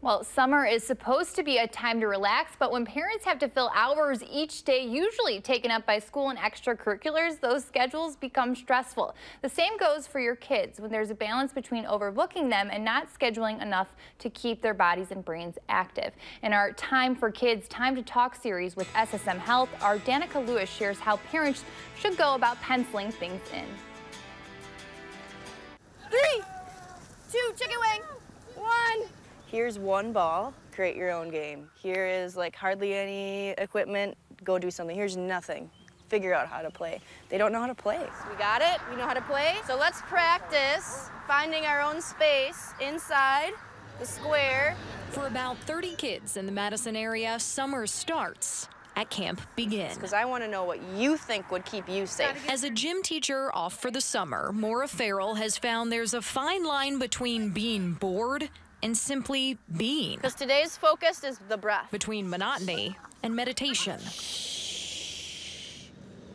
Well, summer is supposed to be a time to relax, but when parents have to fill hours each day, usually taken up by school and extracurriculars, those schedules become stressful. The same goes for your kids when there's a balance between overbooking them and not scheduling enough to keep their bodies and brains active. In our Time for Kids, Time to Talk series with SSM Health, our Danica Lewis shares how parents should go about penciling things in. 3, 2, chicken wing, 1. Here's one ball, create your own game. Here is like hardly any equipment, go do something. Here's nothing, figure out how to play. They don't know how to play. So we got it, we know how to play. So let's practice finding our own space inside the square. For about 30 kids in the Madison area, summer starts at Camp Begin. Because I want to know what you think would keep you safe. As a gym teacher off for the summer, Maura Farrell has found there's a fine line between being bored and simply being. Because today's focus is the breath. Between monotony and meditation.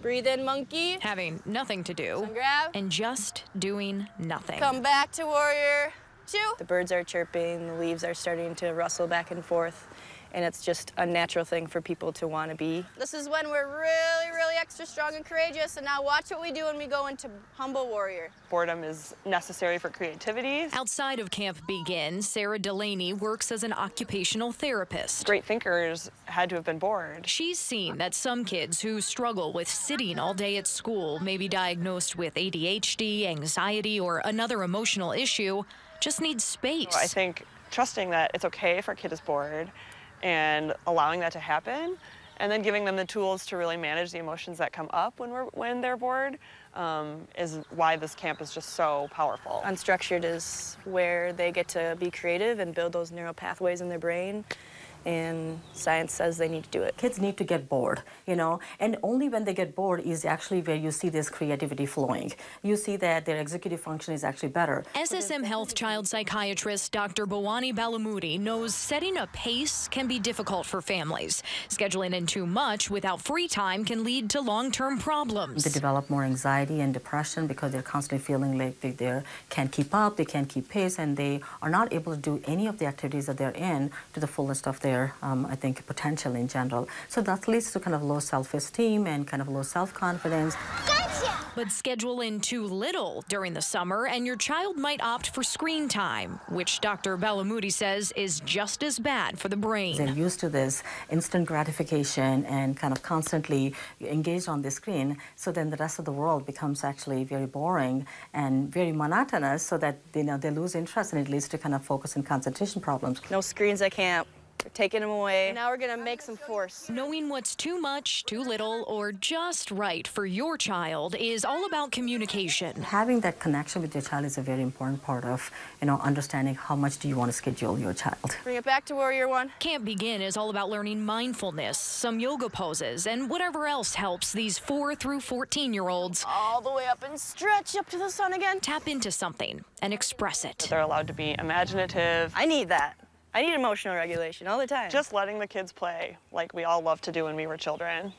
Breathe in, monkey. Having nothing to do. Sun grab. And just doing nothing. Come back to warrior 2. The birds are chirping, the leaves are starting to rustle back and forth. And it's just a natural thing for people to want to be. This is when we're really extra strong and courageous. And now watch what we do when we go into humble warrior. Boredom is necessary for creativity. Outside of Camp Begin, Sarah Delaney works as an occupational therapist. Great thinkers had to have been bored. She's seen that some kids who struggle with sitting all day at school may be diagnosed with ADHD, anxiety, or another emotional issue, just need space. I think trusting that it's okay if our kid is bored and allowing that to happen, and then giving them the tools to really manage the emotions that come up when they're bored is why this camp is just so powerful. Unstructured is where they get to be creative and build those neural pathways in their brain. And science says they need to do it. Kids need to get bored, you know, and only when they get bored is actually where you see this creativity flowing. You see that their executive function is actually better. SSM Health child psychiatrist Dr. Bhawani Balamudi knows setting a pace can be difficult for families. Scheduling in too much without free time can lead to long-term problems. They develop more anxiety and depression because they're constantly feeling like they can't keep up, they can't keep pace, and they are not able to do any of the activities that they're in to the fullest of their I think, potential in general. So that leads to kind of low self-esteem and kind of low self-confidence. But schedule in too little during the summer and your child might opt for screen time, which Dr. Balamudi says is just as bad for the brain. They're used to this instant gratification and kind of constantly engaged on the screen, so then the rest of the world becomes actually very boring and very monotonous, so that they lose interest, and it leads to kind of focus and concentration problems. No screens at camp. We're taking them away. And now we're gonna make some force. Knowing what's too much, too little, or just right for your child is all about communication. Having that connection with your child is a very important part of, understanding how much do you want to schedule your child. Bring it back to warrior 1. Camp Begin is all about learning mindfulness, some yoga poses, and whatever else helps these 4 through 14-year-olds all the way up and stretch up to the sun again. Tap into something and express it. They're allowed to be imaginative. I need that. I need emotional regulation all the time. Just letting the kids play like we all loved to do when we were children.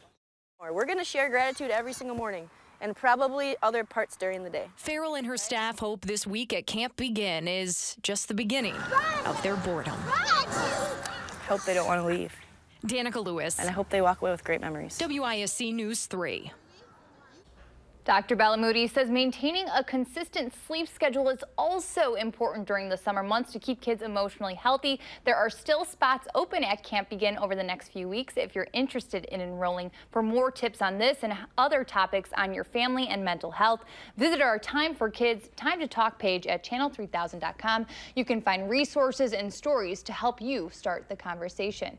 We're going to share gratitude every single morning, and probably other parts during the day. Farrell and her staff hope this week at Camp Begin is just the beginning of their boredom. I hope they don't want to leave. Danica Lewis. And I hope they walk away with great memories. WISC News 3. Dr. Balamudi says maintaining a consistent sleep schedule is also important during the summer months to keep kids emotionally healthy. There are still spots open at Camp Begin over the next few weeks if you're interested in enrolling. For more tips on this and other topics on your family and mental health, visit our Time for Kids, Time to Talk page at channel3000.com. You can find resources and stories to help you start the conversation.